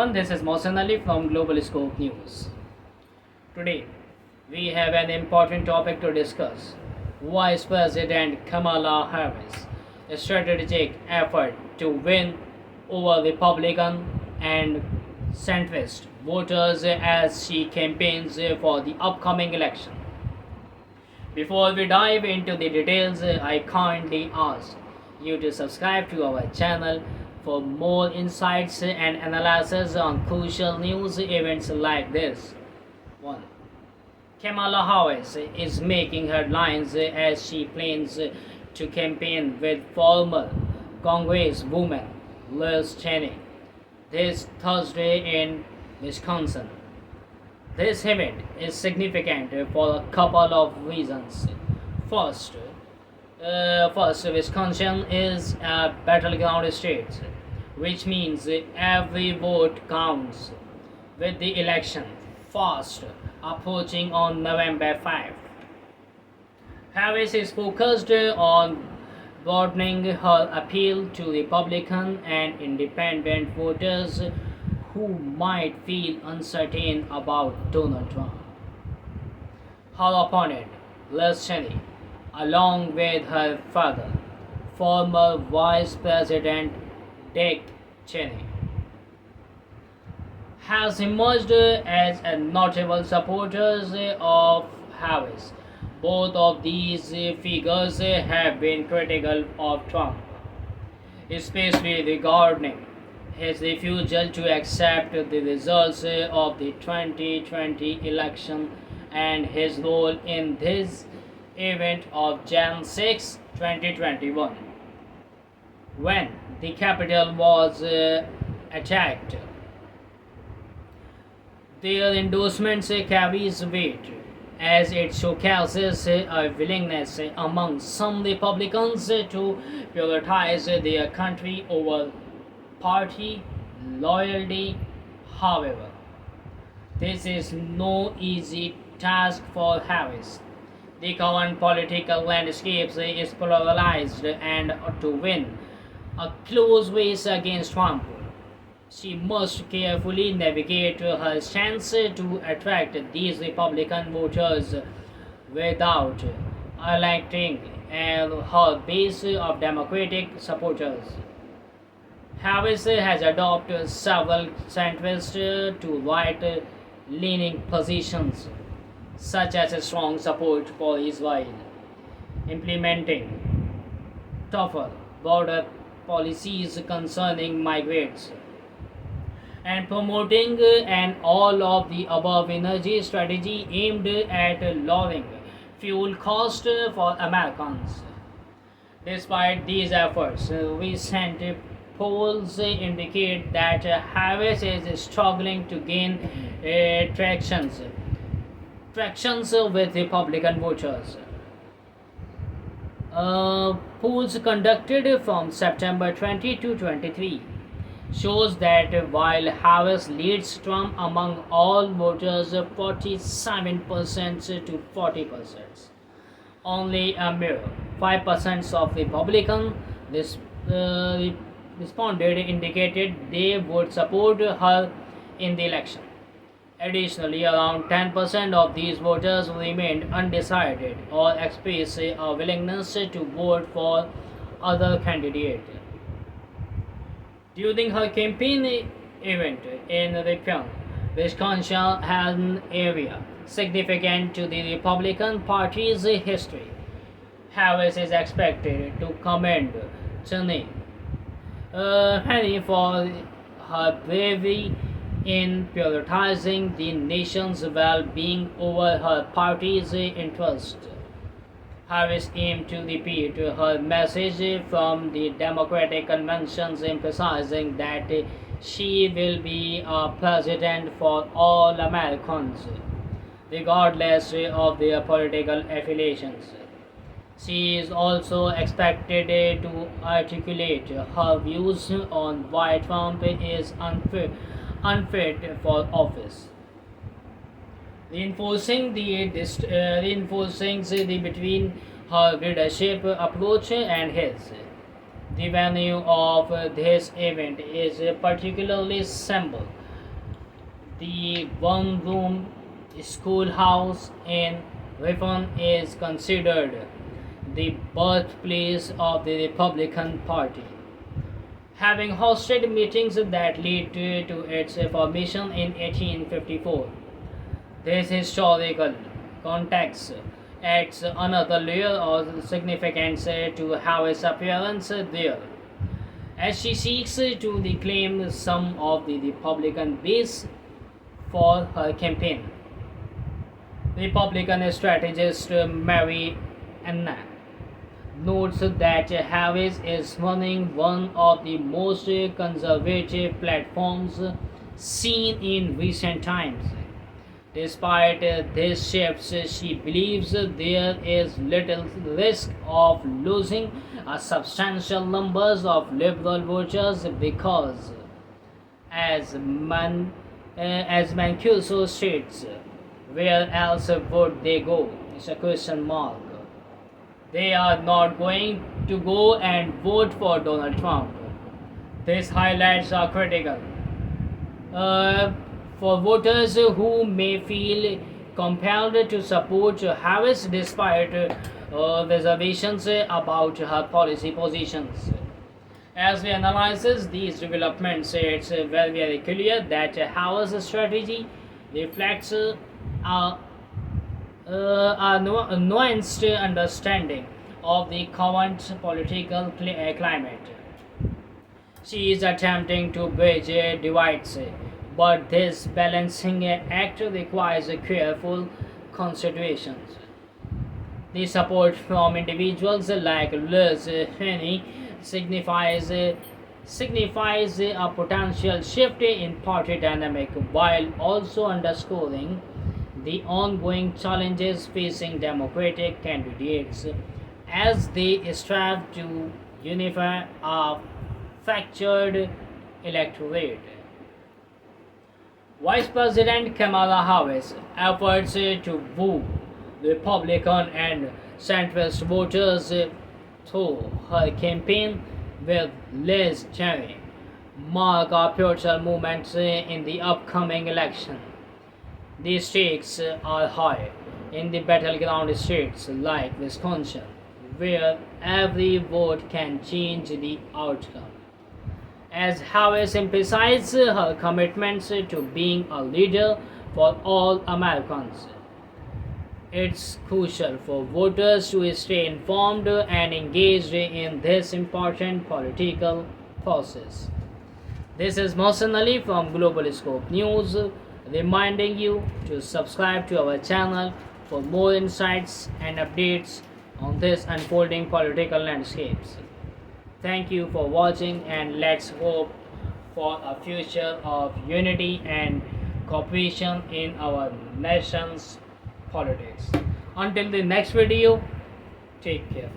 everyone, this is Mohsen Ali from Global Scope News. Today, we have an important topic to discuss. Vice President Kamala Harris' strategic effort to win over Republican and centrist voters as she campaigns for the upcoming election. Before we dive into the details, I kindly ask you to subscribe to our channel for more insights and analysis on crucial news events like this. 1. Kamala Harris is making headlines as she plans to campaign with former Congresswoman Liz Cheney this Thursday in Wisconsin. This event is significant for a couple of reasons. First, Wisconsin is a battleground state, which means every vote counts. With the election fast approaching on November 5, Harris is focused on broadening her appeal to Republican and independent voters who might feel uncertain about Donald Trump. Her opponent, Liz Cheney, along with her father, former Vice President Dick Cheney, has emerged as a notable supporters of Harris. Both of these figures have been critical of Trump, especially regarding his refusal to accept the results of the 2020 election and his role in this event of Jan 6, 2021, when the Capitol was attacked. Their endorsement carries weight as it showcases a willingness among some Republicans to prioritize their country over party loyalty. However, this is no easy task for Harris. The current political landscape is polarized, and to win a close race against Trump, she must carefully navigate her stance to attract these Republican voters without electing her base of Democratic supporters. Harris has adopted several centrist to right-leaning positions, such as a strong support for Israel, implementing tougher border policies concerning migrants, and promoting an all-of-the-above energy strategy aimed at lowering fuel costs for Americans. Despite these efforts, recent polls indicate that Harris is struggling to gain tractions with Republican voters. Polls conducted from September 20 to 23 shows that while Harris leads Trump among all voters 47% to 40%, only a mere 5% of Republicans responded indicated they would support her in the election. Additionally, around 10% of these voters remained undecided or expressed a willingness to vote for other candidates. During her campaign event in Ripon, Wisconsin, has an area significant to the Republican Party's history. Harris is expected to commend Cheney for her bravery in prioritizing the nation's well-being over her party's interest. Harris aimed to repeat her message from the Democratic conventions, emphasizing that she will be a president for all Americans, regardless of their political affiliations. She is also expected to articulate her views on why Trump is unfit for office, reinforcing the between her leadership approach and his. The venue of this event is particularly symbolic the one-room schoolhouse in Ripon is considered the birthplace of the Republican Party, having hosted meetings that led to its formation in 1854. This historical context adds another layer of significance to Harris' appearance there, as she seeks to reclaim some of the Republican base for her campaign. Republican strategist Mary Anna notes that Harris is running one of the most conservative platforms seen in recent times. Despite these shifts, she believes there is little risk of losing a substantial numbers of liberal voters because, as Mancuso states, where else would they go? It's a question mark. They are not going to go and vote for Donald Trump. These highlights are critical for voters who may feel compelled to support Harris despite reservations about her policy positions. As we analyze these developments, it's very clear that Harris' strategy reflects a nuanced understanding of the current political climate. She is attempting to bridge divides, but this balancing act requires careful considerations. The support from individuals like Liz Cheney signifies a potential shift in party dynamic while also underscoring the ongoing challenges facing Democratic candidates as they strive to unify a fractured electorate. Vice President Kamala Harris' efforts to woo Republican and centrist voters through her campaign with Liz Cheney mark a pivotal moment in the upcoming election. The stakes are high in the battleground states like Wisconsin, where every vote can change the outcome. As Harris emphasizes her commitment to being a leader for all Americans, it's crucial for voters to stay informed and engaged in this important political process. This is Mohsen Ali from Global Scope News, reminding you to subscribe to our channel for more insights and updates on this unfolding political landscapes. Thank you for watching, and let's hope for a future of unity and cooperation in our nation's politics. Until the next video, take care.